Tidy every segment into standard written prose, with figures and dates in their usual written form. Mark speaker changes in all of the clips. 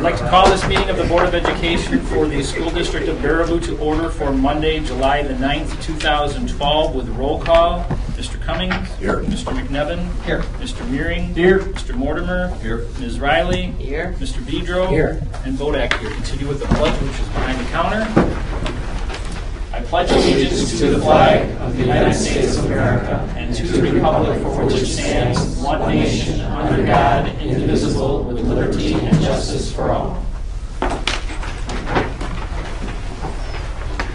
Speaker 1: I'd like to call this meeting of the Board of Education for the School District of Baraboo to order for Monday, July the 9th, 2012 with roll call. Mr. Cummings.
Speaker 2: Here.
Speaker 1: Mr. McNevin.
Speaker 2: Here.
Speaker 1: Mr. Meering.
Speaker 2: Here.
Speaker 1: Mr. Mortimer.
Speaker 2: Here.
Speaker 1: Ms. Riley.
Speaker 3: Here.
Speaker 1: Mr. Bedro.
Speaker 3: Here.
Speaker 1: And Bodak here. Continue with the pledge, which is behind the counter. I pledge allegiance to the flag of the United States of America and to the republic for which it stands, one nation, under God, indivisible, with liberty and justice for all.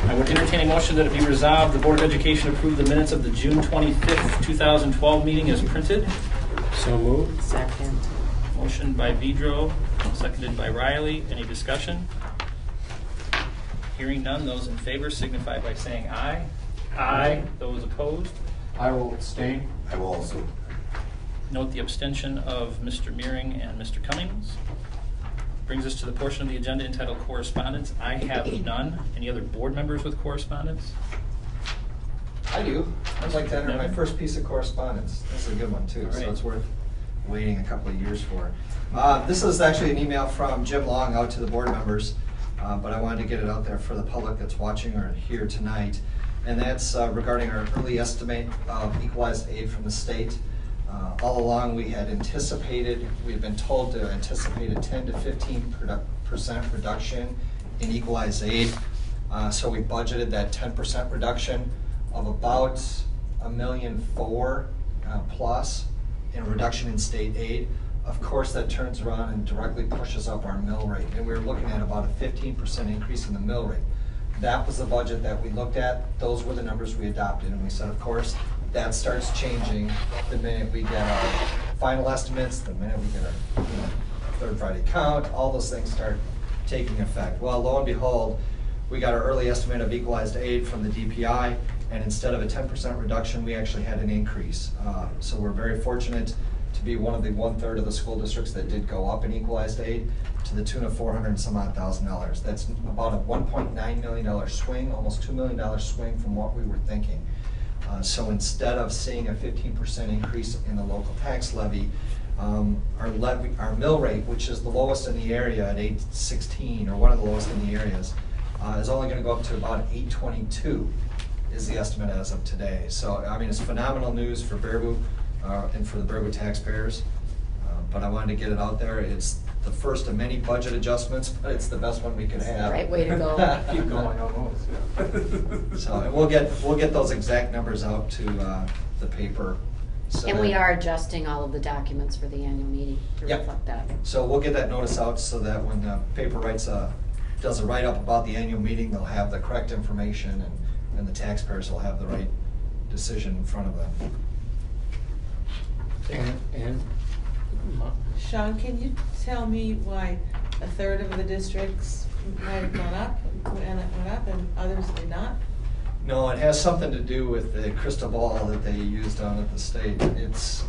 Speaker 1: I would entertain a motion that it be resolved the Board of Education approve the minutes of the June 25th, 2012 meeting as printed.
Speaker 2: So moved.
Speaker 3: Second.
Speaker 1: Motion by Bedro, seconded by Riley. Any discussion? Hearing none, those in favor signify by saying aye. Aye. Those opposed?
Speaker 2: I will abstain. I will also.
Speaker 1: Note the abstention of Mr. Meering and Mr. Cummings. Brings us to the portion of the agenda entitled Correspondence. I have none. Any other board members with correspondence?
Speaker 4: I do. I'd like to enter my first piece of correspondence. This is a good one too, so it's worth waiting a couple of years for. This is actually an email from Jim Long out to the board members, but I wanted to get it out there for the public that's watching or here tonight. And that's regarding our early estimate of equalized aid from the state. All along we had anticipated, we had been told to anticipate a 10 to 15% reduction in equalized aid. So we budgeted that 10% reduction of about $1.4 million plus in a reduction in state aid. Of course, that turns around and directly pushes up our mill rate. And we were looking at about a 15% increase in the mill rate. That was the budget that we looked at. Those were the numbers we adopted. And we said, of course, that starts changing the minute we get our final estimates, the minute we get our third Friday count, all those things start taking effect. Well, lo and behold, we got our early estimate of equalized aid from the DPI, and instead of a 10% reduction, we actually had an increase. So we're very fortunate to be one of the 1/3 of the school districts that did go up in equalized aid to the tune of $400 and some odd thousand. That's about a $1.9 million swing, almost $2 million swing from what we were thinking. So instead of seeing a 15% increase in the local tax levy, our mill rate, which is the lowest in the area at 8.16, or one of the lowest in the areas, is only going to go up to about 8.22 is the estimate as of today. So I mean, it's phenomenal news for Baraboo and for the Baraboo taxpayers. But I wanted to get it out there. It's the first of many budget adjustments, but it's the best one we could have.
Speaker 3: Right way to go.
Speaker 2: Keep going almost. Yeah.
Speaker 4: So and we'll get those exact numbers out to the paper. So
Speaker 3: And we are adjusting all of the documents for the annual meeting to reflect that.
Speaker 4: So we'll get that notice out so that when the paper does a write-up about the annual meeting, they'll have the correct information, and the taxpayers will have the right decision in front of them.
Speaker 2: And
Speaker 5: Sean, can you tell me why a third of the districts might have gone up, and others did not?
Speaker 4: No, it has something to do with the crystal ball that they used down at the state. It's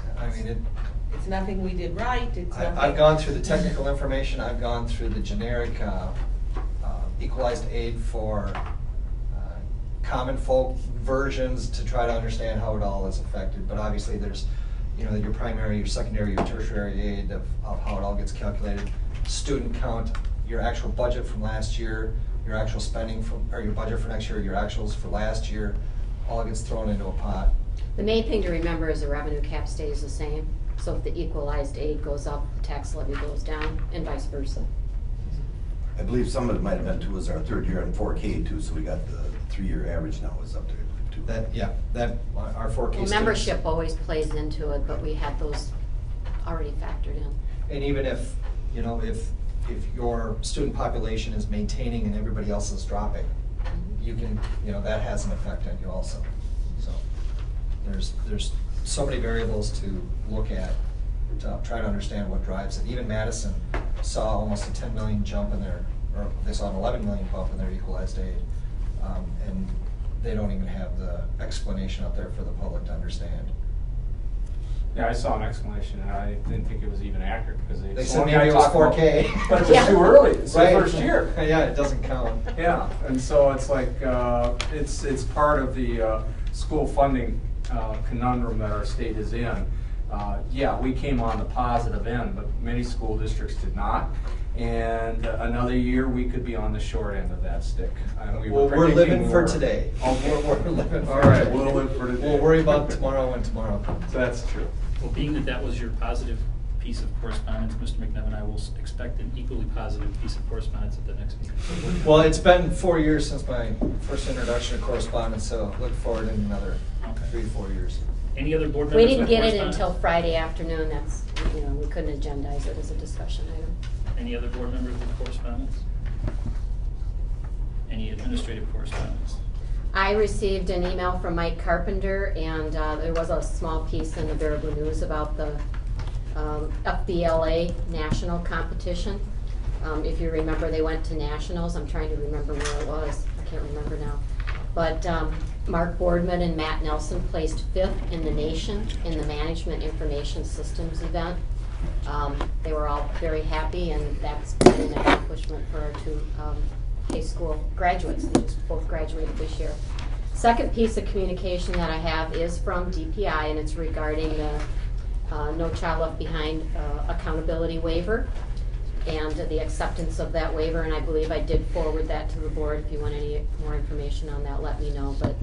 Speaker 5: nothing we did right.
Speaker 4: I've gone through the technical information. I've gone through the generic equalized aid for common folk versions to try to understand how it all is affected. But obviously there's your primary, your secondary, your tertiary aid of how it all gets calculated. Student count, your actual budget from last year, your actual spending or your budget for next year, your actuals for last year, all gets thrown into a pot.
Speaker 3: The main thing to remember is the revenue cap stays the same. So if the equalized aid goes up, the tax levy goes down, and vice versa.
Speaker 6: I believe some of it might have been too, was our third year in 4K too, so we got the 3-year average now is up to 2.
Speaker 4: That our 4K
Speaker 3: Well, membership always plays into it, but we had those already factored in.
Speaker 4: And even if your student population is maintaining and everybody else is dropping, you can, that has an effect on you also. So there's so many variables to look at to try to understand what drives it. Even Madison saw almost a 10 million jump in or they saw an 11 million bump in their equalized aid, and they don't even have the explanation out there for the public to understand.
Speaker 2: yeah, I saw an explanation, and I didn't think it was even accurate because
Speaker 4: They said maybe it was 4K.
Speaker 2: But it's too early. It's
Speaker 4: Right.
Speaker 2: the first year.
Speaker 4: Yeah, it doesn't count.
Speaker 2: Yeah, and so it's like it's part of the school funding conundrum that our state is in. Yeah, we came on the positive end, but many school districts did not. And another year, we could be on the short end of that stick. And we
Speaker 4: Well,
Speaker 2: were
Speaker 4: we're
Speaker 2: predicting
Speaker 4: living
Speaker 2: we
Speaker 4: for
Speaker 2: were.
Speaker 4: today.
Speaker 2: Okay.
Speaker 4: We're living for
Speaker 2: All right,
Speaker 4: today.
Speaker 2: we'll live for today.
Speaker 4: We'll worry about tomorrow when tomorrow comes.
Speaker 2: That's true.
Speaker 1: Well, being that that was your positive piece of correspondence, Mr. McNevin, I will expect an equally positive piece of correspondence at the next meeting.
Speaker 4: Well, it's been 4 years since my first introduction to correspondence, so look forward in another
Speaker 1: Okay.
Speaker 4: 3 to 4 years.
Speaker 1: Any other board members?
Speaker 3: We didn't
Speaker 1: with
Speaker 3: get it
Speaker 1: correspondence?
Speaker 3: until Friday afternoon, that's, we couldn't agendize it as a discussion item.
Speaker 1: Any other board members with correspondence? Any administrative correspondence?
Speaker 3: I received an email from Mike Carpenter, and there was a small piece in the Baraboo News about the FBLA national competition. If you remember, they went to nationals. I'm trying to remember where it was. I can't remember now. But Mark Boardman and Matt Nelson placed 5th in the nation in the Management Information Systems event. They were all very happy, and that's been an accomplishment for our 2 high school graduates. They just both graduated this year. Second piece of communication that I have is from DPI, and it's regarding the No Child Left Behind accountability waiver and the acceptance of that waiver, and I believe I did forward that to the board. If you want any more information on that, let me know. But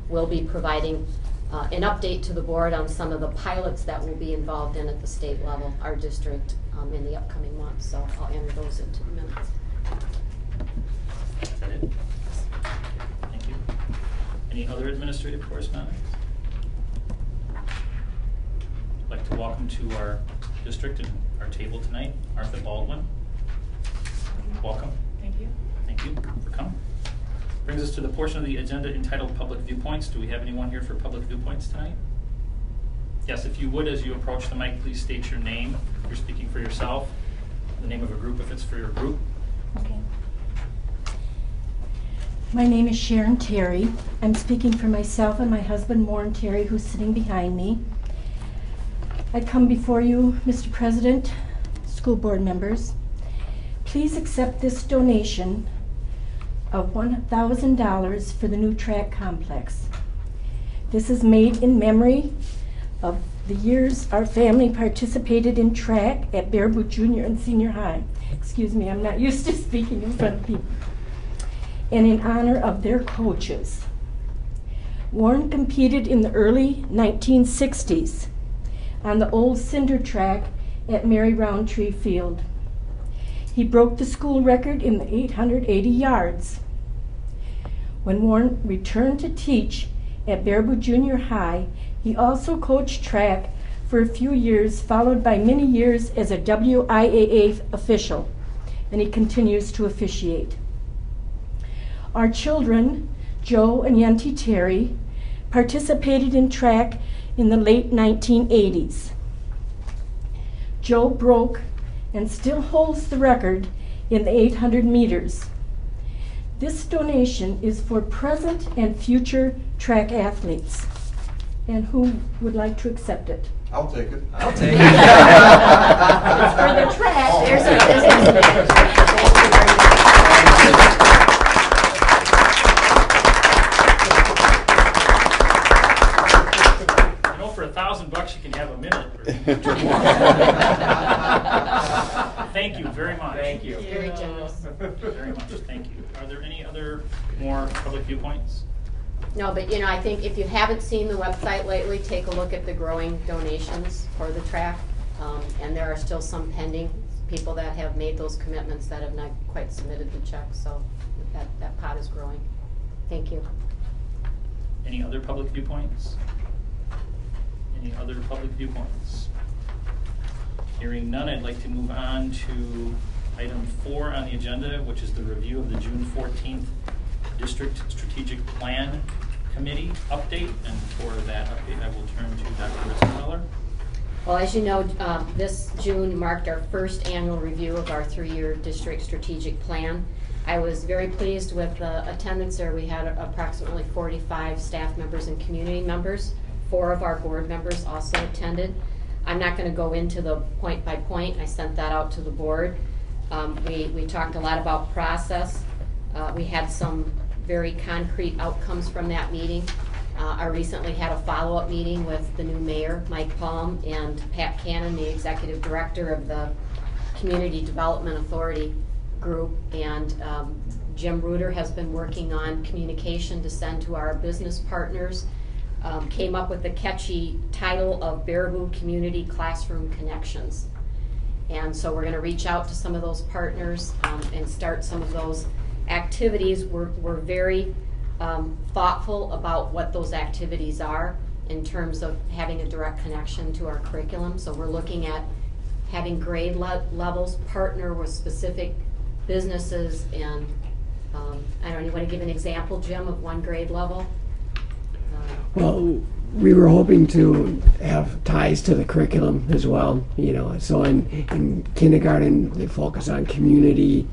Speaker 3: we'll be providing an update to the board on some of the pilots that will be involved in at the state level, our district, in the upcoming months. So I'll enter those into the minutes.
Speaker 1: Is that it? Thank you. Any other administrative correspondence? I'd like to welcome to our district and our table tonight, Arthur Baldwin. Welcome.
Speaker 5: Thank you.
Speaker 1: Thank you for coming. Brings us to the portion of the agenda entitled Public Viewpoints. Do we have anyone here for public viewpoints tonight? Yes, if you would, as you approach the mic, please state your name. If you're speaking for yourself, the name of a group if it's for your group.
Speaker 7: Okay. My name is Sharon Terry. I'm speaking for myself and my husband, Warren Terry, who's sitting behind me. I come before you, Mr. President, school board members. Please accept this donation of $1,000 for the new track complex. This is made in memory of the years our family participated in track at Baraboo Junior and Senior High. Excuse me, I'm not used to speaking in front of people. And in honor of their coaches. Warren competed in the early 1960s on the old cinder track at Mary Roundtree Field. He broke the school record in the 880 yards. When Warren returned to teach at Baraboo Junior High, he also coached track for a few years, followed by many years as a WIAA official, and he continues to officiate. Our children, Joe and Yanti Terry, participated in track in the late 1980s. Joe broke and still holds the record in the 800 meters. This donation is for present and future track athletes. And who would like to accept it?
Speaker 6: I'll take it.
Speaker 4: I'll take
Speaker 3: It's for
Speaker 4: it.
Speaker 3: the track. There's a business man. Thank you very
Speaker 1: You know, for $1,000 you can have a minute. Thank you very much.
Speaker 2: Thank you.
Speaker 3: Very generous.
Speaker 1: Very much, thank you. Are there any other more public viewpoints?
Speaker 3: No, but I think if you haven't seen the website lately, take a look at the growing donations for the track. And there are still some pending people that have made those commitments that have not quite submitted the check, so that pot is growing. Thank you.
Speaker 1: Any other public viewpoints? Any other public viewpoints? Hearing none, I'd like to move on to item 4 on the agenda, which is the review of the June 14th District Strategic Plan Committee update. And for that update, I will turn to Dr. Rissenfeller.
Speaker 3: Well, as you know, this June marked our first annual review of our 3-year district strategic plan. I was very pleased with the attendance there. We had approximately 45 staff members and community members. 4 of our board members also attended. I'm not going to go into the point by point. I sent that out to the board. We talked a lot about process. We had some very concrete outcomes from that meeting. I recently had a follow-up meeting with the new mayor, Mike Palm, and Pat Cannon, the executive director of the Community Development Authority group, and Jim Reuter has been working on communication to send to our business partners. Came up with the catchy title of Baraboo Community Classroom Connections. And so we're going to reach out to some of those partners and start some of those activities. We're very thoughtful about what those activities are in terms of having a direct connection to our curriculum. So we're looking at having grade levels partner with specific businesses, and I don't know, you want to give an example, Jim, of one grade level?
Speaker 8: Well, we were hoping to have ties to the curriculum as well, you know. So in kindergarten, they focus on community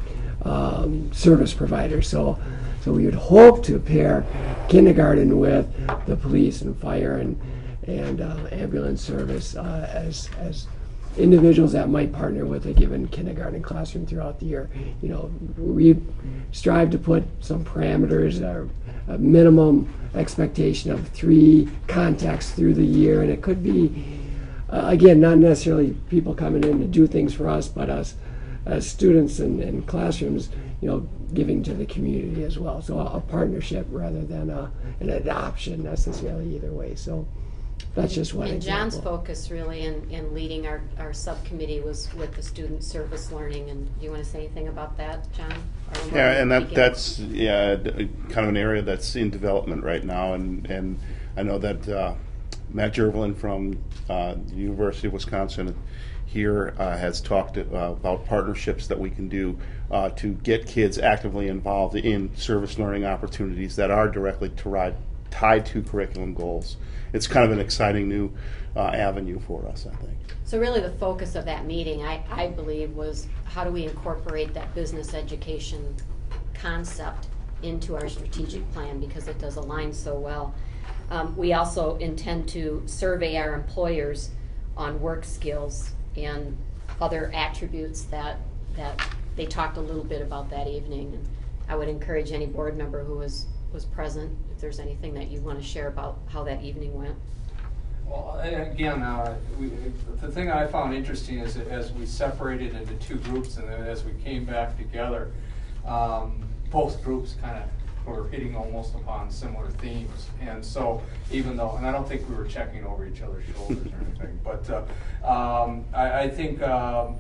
Speaker 8: service providers. So we would hope to pair kindergarten with the police and fire and ambulance service as individuals that might partner with a given kindergarten classroom throughout the year. You know, we strive to put some parameters or a minimum expectation of 3 contacts through the year, and it could be, again, not necessarily people coming in to do things for us, but us as students and classrooms, you know, giving to the community as well. So a partnership rather than an adoption necessarily either way. So that's just one
Speaker 3: and
Speaker 8: example.
Speaker 3: John's focus really in leading our subcommittee was with the student service learning. And do you want to say anything about that, John?
Speaker 9: Yeah, and that's kind of an area that's in development right now, and I know that Matt Jervelin from the University of Wisconsin here has talked about partnerships that we can do to get kids actively involved in service learning opportunities that are directly tied to curriculum goals. It's kind of an exciting new avenue for us, I think.
Speaker 3: So really the focus of that meeting, I believe, was how do we incorporate that business education concept into our strategic plan, because it does align so well. We also intend to survey our employers on work skills and other attributes that they talked a little bit about that evening. And I would encourage any board member who was present, if there's anything that you want to share about how that evening went.
Speaker 2: Well, and again, the thing I found interesting is that as we separated into 2 groups, and then as we came back together, both groups kind of were hitting almost upon similar themes. And so even though, and I don't think we were checking over each other's shoulders or anything, but I think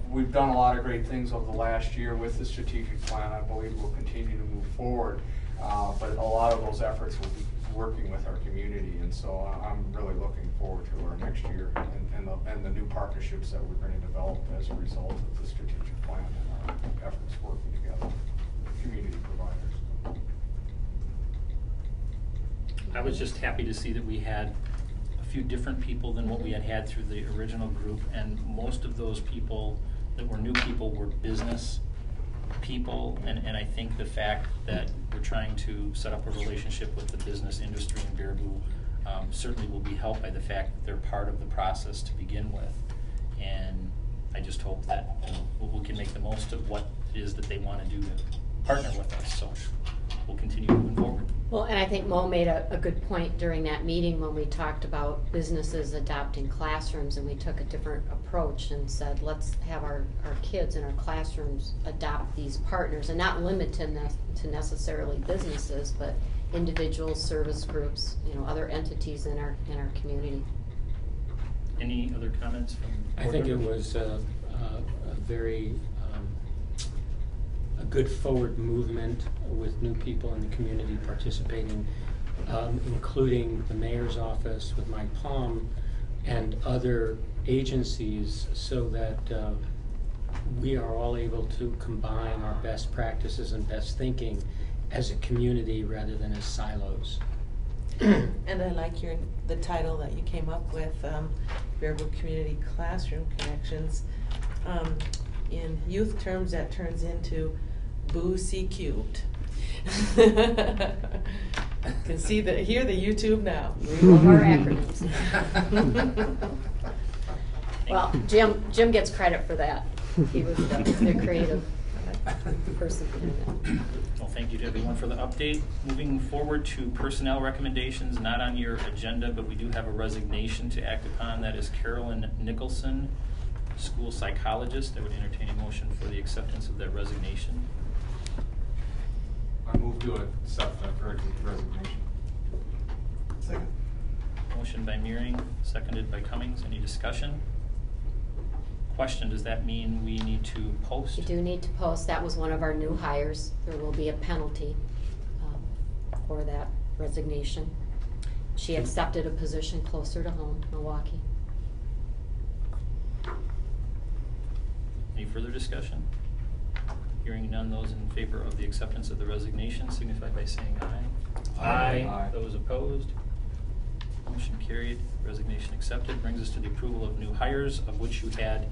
Speaker 2: we've done a lot of great things over the last year with the strategic plan. I believe we'll continue to move forward, but a lot of those efforts will be working with our community, and so I'm really looking forward to our next year and the new partnerships that we're going to develop as a result of the strategic plan and our efforts working together with community providers.
Speaker 1: I was just happy to see that we had a few different people than what we had through the original group, and most of those people that were new people were business people, and I think the fact that we're trying to set up a relationship with the business industry in Baraboo certainly will be helped by the fact that they're part of the process to begin with. And I just hope that we can make the most of what it is that they want to do to partner with us. So we'll continue moving forward.
Speaker 3: Well, and I think Mo made a good point during that meeting when we talked about businesses adopting classrooms, and we took a different approach and said, let's have our kids in our classrooms adopt these partners, and not limit to necessarily businesses, but individuals, service groups, other entities in our community.
Speaker 1: Any other comments from
Speaker 10: I think it was a very a good forward movement with new people in the community participating, including the mayor's office with Mike Palm and other agencies, so that we are all able to combine our best practices and best thinking as a community rather than as silos.
Speaker 5: And I like the title that you came up with, Baraboo Community Classroom Connections. In youth terms, that turns into Boo-C Cubed. Can hear the YouTube now.
Speaker 3: We love our acronyms. Well, Jim gets credit for that. He was the creative person behind that.
Speaker 1: Well, thank you to everyone for the update. Moving forward to personnel recommendations, not on your agenda, but we do have a resignation to act upon. That is Carolyn Nicholson school psychologist. I would entertain a motion for the acceptance of that resignation.
Speaker 2: I move to accept that resignation.
Speaker 6: Second.
Speaker 1: Motion by Meering, seconded by Cummings. Any discussion? Question, does that mean we need to post?
Speaker 3: You do need to post. That was one of our new hires. There will be a penalty for that resignation. She accepted a position closer to home, Milwaukee.
Speaker 1: Any further discussion? Hearing none, those in favor of the acceptance of the resignation signify by saying aye.
Speaker 2: Aye.
Speaker 1: Those opposed? Motion carried, resignation accepted. Brings us to the approval of new hires, of which you had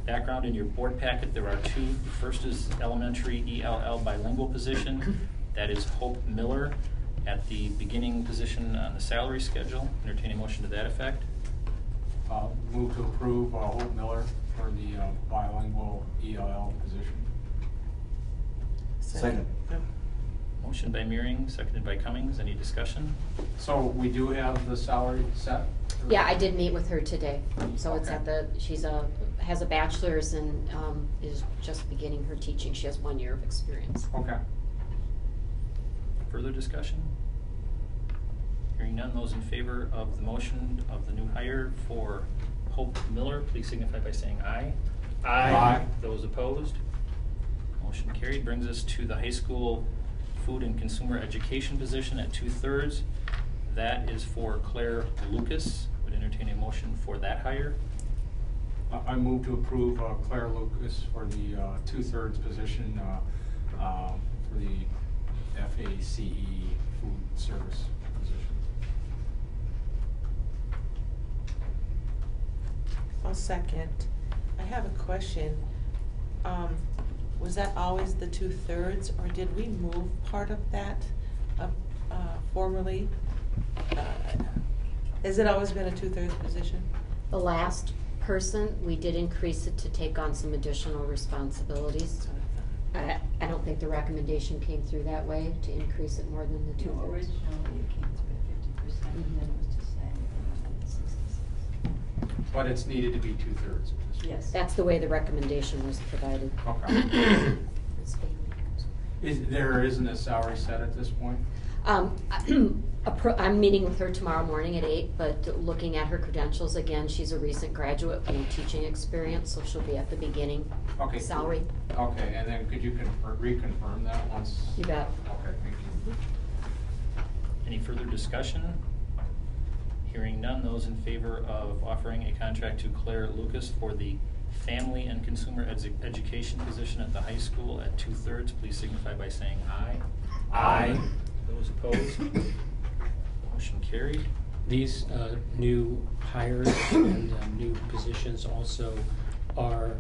Speaker 1: background in your board packet. There are two. The first is elementary ELL bilingual position. That is Hope Miller at the beginning position on the salary schedule. Entertain a motion to that effect.
Speaker 2: Move to approve Hope Miller for the bilingual ELL position.
Speaker 6: Second.
Speaker 1: Motion by Meering, seconded by Cummings. Any discussion?
Speaker 2: So we do have the salary set?
Speaker 3: Yeah, I did meet with her today. So it's
Speaker 2: Okay.
Speaker 3: she's has a bachelor's and is just beginning her teaching. She has 1 year of experience.
Speaker 2: Okay.
Speaker 1: Further discussion? Hearing none, those in favor of the motion of the new hire for Hope Miller, please signify by saying aye.
Speaker 2: Aye.
Speaker 1: Those opposed? Motion carried. Brings us to the high school food and consumer education position at 2/3. That is for Claire Lucas. Would entertain a motion for that hire.
Speaker 2: I move to approve Claire Lucas for the 2/3 position for the FACE food service position.
Speaker 5: I'll second. I have a question. Was that always the 2/3, or did we move part of that formerly? Has it always been a 2/3 position?
Speaker 3: The last person, we did increase it to take on some additional responsibilities. I don't think the recommendation came through that way, to increase it more than the 2/3.
Speaker 11: Originally it came through at 50%, and then it was decided at 66.
Speaker 2: But it's needed to be 2/3 of this.
Speaker 11: Yes.
Speaker 3: That's the way the recommendation was provided.
Speaker 2: Okay.
Speaker 3: It's family.
Speaker 2: There isn't a salary set at this point?
Speaker 3: I'm meeting with her tomorrow morning at 8, but looking at her credentials, again, she's a recent graduate with no teaching experience, so she'll be at the beginning
Speaker 2: Okay.
Speaker 3: salary.
Speaker 2: Okay, and then could you reconfirm that once?
Speaker 3: You bet.
Speaker 2: Okay, thank you.
Speaker 1: Any further discussion? Hearing none, those in favor of offering a contract to Claire Lucas for the family and consumer education position at the high school at 2/3, please signify by saying aye.
Speaker 2: Aye.
Speaker 1: Those opposed? Motion carried.
Speaker 10: These new hires and new positions also are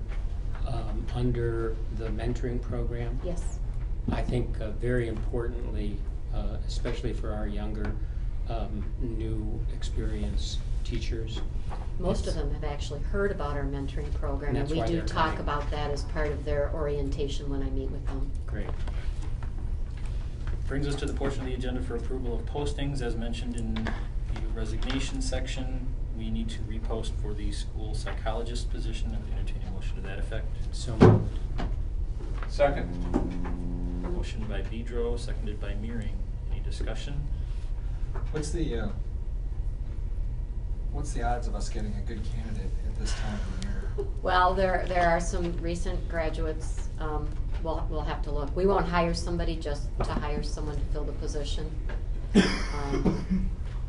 Speaker 10: under the mentoring program.
Speaker 3: Yes.
Speaker 10: I think very importantly, especially for our younger, new experienced teachers.
Speaker 3: Most of them have actually heard about our mentoring program, and
Speaker 10: That's
Speaker 3: we
Speaker 10: why
Speaker 3: do
Speaker 10: they're
Speaker 3: talk
Speaker 10: coming.
Speaker 3: about that as part of their orientation when I meet with them.
Speaker 10: Great.
Speaker 1: Brings us to the portion of the agenda for approval of postings. As mentioned in the resignation section, we need to repost for the school psychologist position. I would entertain a motion to that effect.
Speaker 10: So moved.
Speaker 2: Second.
Speaker 1: Motion by Bedro, seconded by Meering. Any discussion?
Speaker 4: What's the odds of us getting a good candidate at this time of the year?
Speaker 3: Well, there are some recent graduates, we'll have to look. We won't hire somebody just to hire someone to fill the position.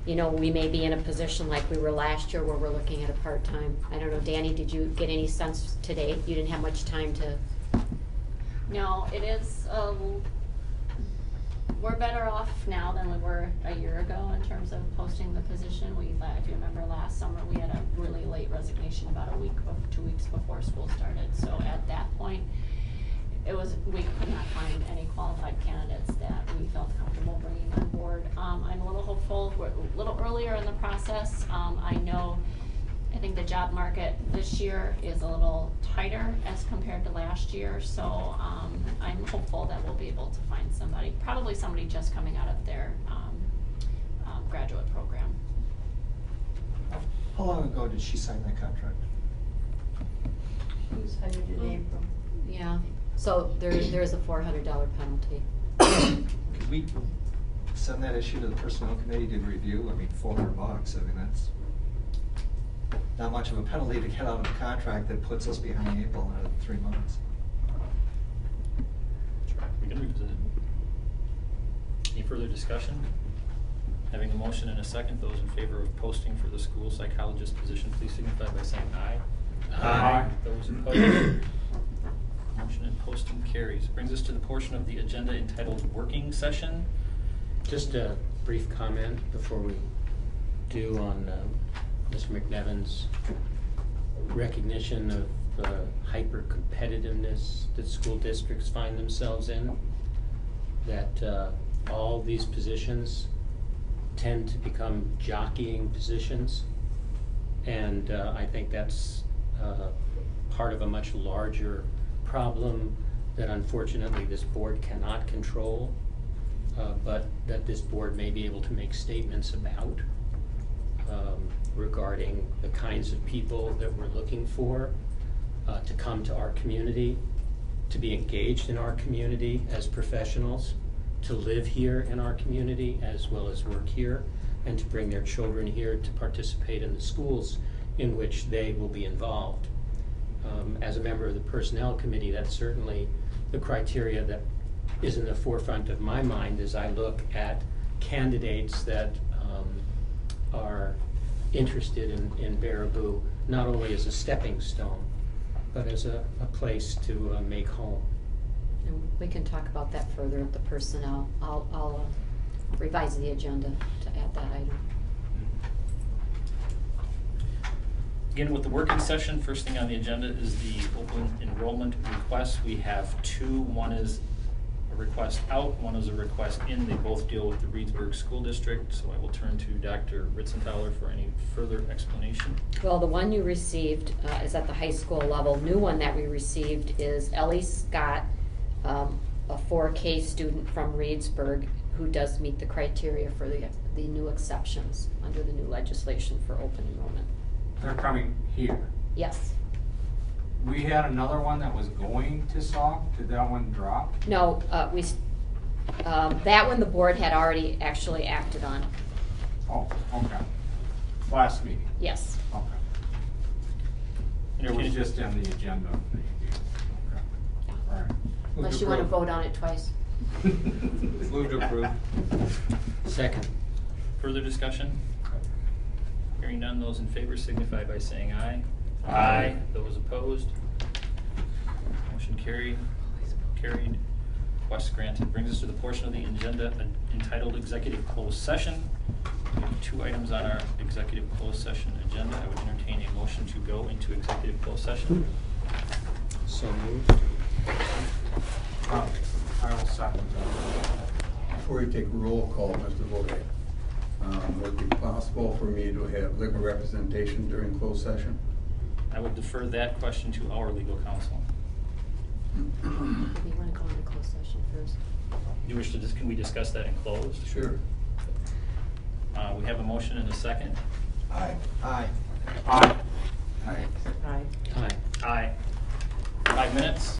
Speaker 3: You know, we may be in a position like we were last year where we're looking at a part-time. I don't know, Danny, did you get any sense today? You didn't have much time to.
Speaker 12: No, it is, we're better off now than we were a year ago in terms of posting the position. If you remember last summer, we had a really late resignation about 2 weeks before school started. So at that point, we could not find any qualified candidates that we felt comfortable bringing on board. I'm a little hopeful. We're a little earlier in the process. I think the job market this year is a little tighter as compared to last year, so I'm hopeful that we'll be able to find somebody, probably somebody just coming out of their graduate program.
Speaker 4: How long ago did she sign that contract?
Speaker 11: He was hired in April.
Speaker 3: Yeah, so there is a $400 penalty.
Speaker 4: Could we send that issue to the personnel committee to review? I mean, $400, I mean, that's not much of a penalty to get out of a contract that puts us behind April another 3 months.
Speaker 1: Sure, we can revisit it. Any further discussion? Having a motion and a second, those in favor of posting for the school psychologist position, please signify by saying aye.
Speaker 2: Aye.
Speaker 1: Those opposed? Motion and posting carries. Brings us to the portion of the agenda entitled Working Session.
Speaker 10: Just a brief comment before we do on Mr. McNevin's recognition of the hyper-competitiveness that school districts find themselves in, that all these positions tend to become jockeying positions, and I think that's part of a much larger problem that unfortunately this board cannot control, but that this board may be able to make statements about regarding the kinds of people that we're looking for to come to our community, to be engaged in our community as professionals, to live here in our community as well as work here, and to bring their children here to participate in the schools in which they will be involved. As a member of the Personnel Committee, that's certainly the criteria that is in the forefront of my mind as I look at candidates that are interested in Baraboo, not only as a stepping stone, but as a place to make home.
Speaker 3: And we can talk about that further at the personnel. I'll revise the agenda to add that item.
Speaker 1: Beginning with the working session, first thing on the agenda is the open enrollment request. We have two. One is a request out, one is a request in. They both deal with the Reedsburg School District, so I will turn to Dr. Ritzenthaler for any further explanation.
Speaker 3: Well, the one you received is at the high school level. New one that we received is Ellie Scott, a 4K student from Reedsburg who does meet the criteria for the new exceptions under the new legislation for open enrollment.
Speaker 2: They're coming here.
Speaker 3: Yes.
Speaker 2: We had another one that was going to Sauk. Did that one drop?
Speaker 3: No, that one the board had already actually acted on.
Speaker 2: Oh, okay. Last meeting.
Speaker 3: Yes.
Speaker 2: Okay. It was just on the agenda. Okay. All right.
Speaker 3: Unless you want to vote on it twice.
Speaker 2: Move to approve.
Speaker 10: Second.
Speaker 1: Further discussion? Hearing none, those in favor signify by saying aye.
Speaker 2: Aye.
Speaker 1: Those opposed? Motion carried. Request granted. Brings us to the portion of the agenda entitled Executive Closed Session. We have two items on our Executive Closed Session agenda. I would entertain a motion to go into Executive Closed Session.
Speaker 10: So moved.
Speaker 2: I will second that.
Speaker 13: Before you take a roll call, Mr. Vogel, would it be possible for me to have legal representation during closed session?
Speaker 1: I would defer that question to our legal counsel.
Speaker 3: Do you want to go into closed session first?
Speaker 1: You wish to can we discuss that in closed?
Speaker 13: Sure.
Speaker 1: We have a motion and a second.
Speaker 6: Aye.
Speaker 4: Aye.
Speaker 2: Aye.
Speaker 13: Aye.
Speaker 5: Aye.
Speaker 10: Aye.
Speaker 1: Aye. 5 minutes.